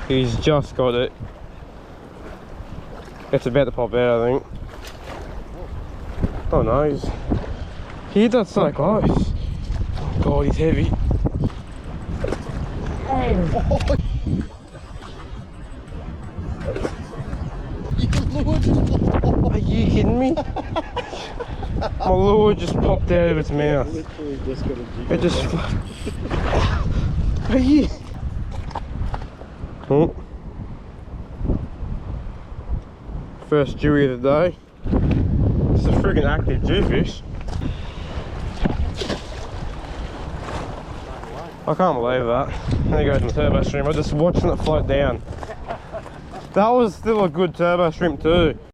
He's just got it. It's about to pop out, I think. Oh no, he does so close. God, he's heavy. Are you kidding me? My lure just popped out of its mouth. Literally just got a jig. It just. Are you? Oh. First dewy of the day. It's a friggin' active jewfish. I can't believe that. There goes my turbo shrimp. I'm just watching it float down. That was still a good turbo shrimp too.